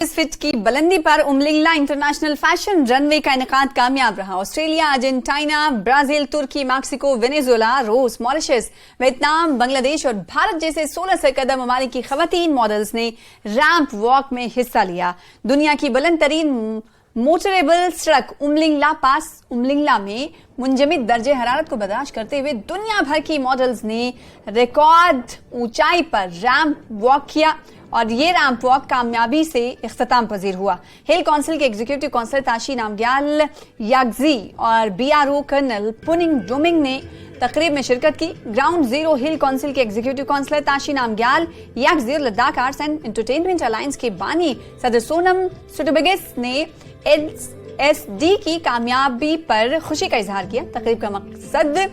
इस फिट की बुलंदी पर उमलिंगला इंटरनेशनल फैशन रनवे का इनेकाद कामयाब रहा। ऑस्ट्रेलिया, अर्जेंटीना, ब्राजील, तुर्की, मैक्सिको, वेनेजुएला, रूस, मॉरिशस, वियतनाम, बांग्लादेश और भारत जैसे 16 से कदम ममालिक की खवातीन मॉडल्स ने रैंप वॉक में हिस्सा लिया। दुनिया की बुलंद तरीन मोटरेबल सड़क उमलिंगला में मुंजमिद दर्जे हरारत को बर्दाश्त करते हुए दुनिया भर की मॉडल्स ने रिकॉर्ड ऊंचाई पर रैंप वॉक किया और ये रैंप वॉक कामयाबी से इख्तिताम पजीर हुआ। हिल काउंसिल के एग्जीक्यूटिव काउंसिलर ताशी नामग्याल यागजी और बीआरओ कर्नल पुनिंग डोमिंग ने तकरीब में शिरकत की। ग्राउंड जीरो हिल काउंसिल के एग्जीक्यूटिव काउंसिलर ताशी नामग्याल यागजी और Ladakh arts and entertainment alliance के बानी सदर सोनम सुटुबिगिस ने एसडी की कामयाबी पर खुशी का इजहार किया। तकरीब का मकसद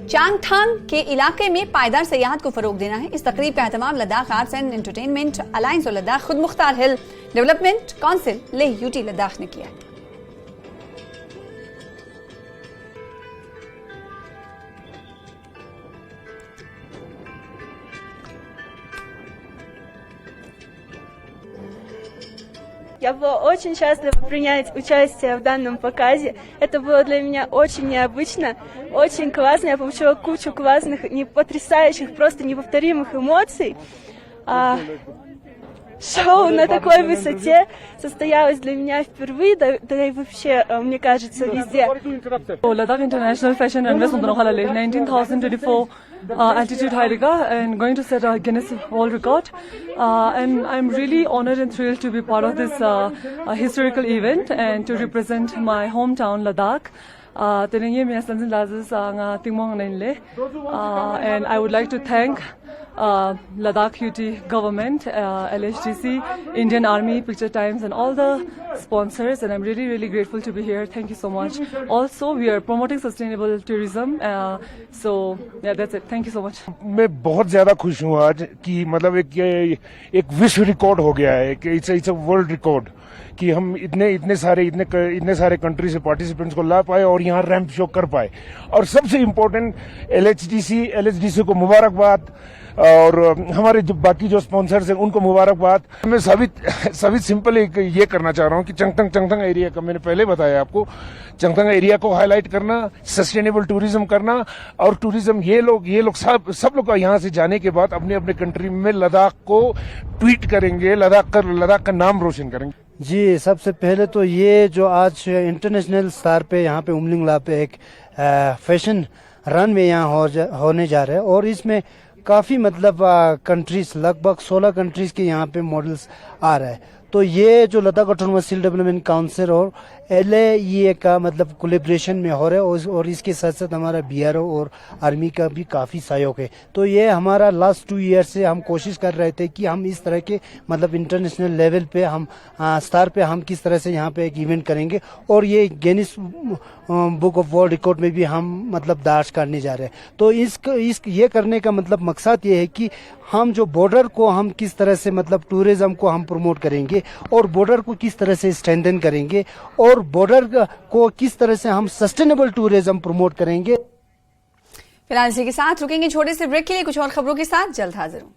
चांगथांग के इलाके में पायदार सयाहत को फरोग देना है। इस तकरीब का एहतमाम Ladakh arts and entertainment alliance और लद्दाख खुद मुख्तार hill development council Leh UT Ladakh ने किया। Я была очень счастлива принять участие в данном показе. Это было для меня очень необычно, очень классно. Я получила кучу классных, потрясающих, просто неповторимых эмоций. Шоу на такой высоте состоялось для меня впервые, да и вообще, мне кажется, везде. Ladakh International Fashion Runway 19,024 altitude high and going to set a Guinness World Record. And I'm really honored and thrilled to be part of this historical event and to represent my hometown Ladakh. And I would like to thank Ladakh UT government, LHDC, Indian Army, Picture Times and all the sponsors, and I'm really grateful to be here. Thank you so much. Also, we are promoting sustainable tourism. So yeah, that's it. Thank you so much. मैं बहुत ज्यादा खुश हूँ आज कि मतलब एक विश्व रिकॉर्ड हो गया है कि इट्स अ वर्ल्ड रिकॉर्ड कि हम इतने सारे कंट्री से पार्टिसिपेंट्स को ला पाए और यहाँ रैंप शो कर पाए। और सबसे इम्पोर्टेंट एलएचडीसी को मुबारकबाद और हमारे जो बाकी जो स्पॉन्सर्स हैं उनको मुबारकबाद। मैं सभी सिंपल ये करना चाह रहा हूँ कि चंगथंग एरिया का मैंने पहले बताया आपको, चंगथंग एरिया को हाईलाइट करना, सस्टेनेबल टूरिज्म करना और टूरिज्म ये लोग सब लोग यहाँ से जाने के बाद अपने अपने कंट्री में लद्दाख को ट्वीट करेंगे, लद्दाख का नाम रोशन करेंगे। जी, सबसे पहले तो ये जो आज इंटरनेशनल स्टार पे यहाँ पे उमलिंगला पे एक फैशन रनवे यहाँ होने जा रहा है और इसमें काफ़ी मतलब कंट्रीज लगभग 16 कंट्रीज के यहाँ पे मॉडल्स आ रहा है। तो ये जो लद्दाख ऑटोनोमस हिल डेवलपमेंट काउंसिल और LAEA का मतलब कोलैबोरेशन में हो रहा है और इसके साथ साथ हमारा BRO और आर्मी का भी काफ़ी सहयोग है। तो ये हमारा लास्ट 2 ईयर से हम कोशिश कर रहे थे कि हम इस तरह के मतलब इंटरनेशनल लेवल पे हम स्टार पे हम किस तरह से यहाँ पे एक इवेंट करेंगे और ये Guinness book of world record में भी हम मतलब दर्ज करने जा रहे हैं। तो ये करने का मतलब मकसद ये है कि हम जो बॉर्डर को हम किस तरह से मतलब टूरिज्म को हम प्रमोट करेंगे और बॉर्डर को किस तरह से स्ट्रेंथन करेंगे और बॉर्डर को किस तरह से हम सस्टेनेबल टूरिज्म प्रमोट करेंगे। फिलहाल इसी के साथ रुकेंगे छोटे से ब्रेक के लिए। कुछ और खबरों के साथ जल्द हाजिर हूं।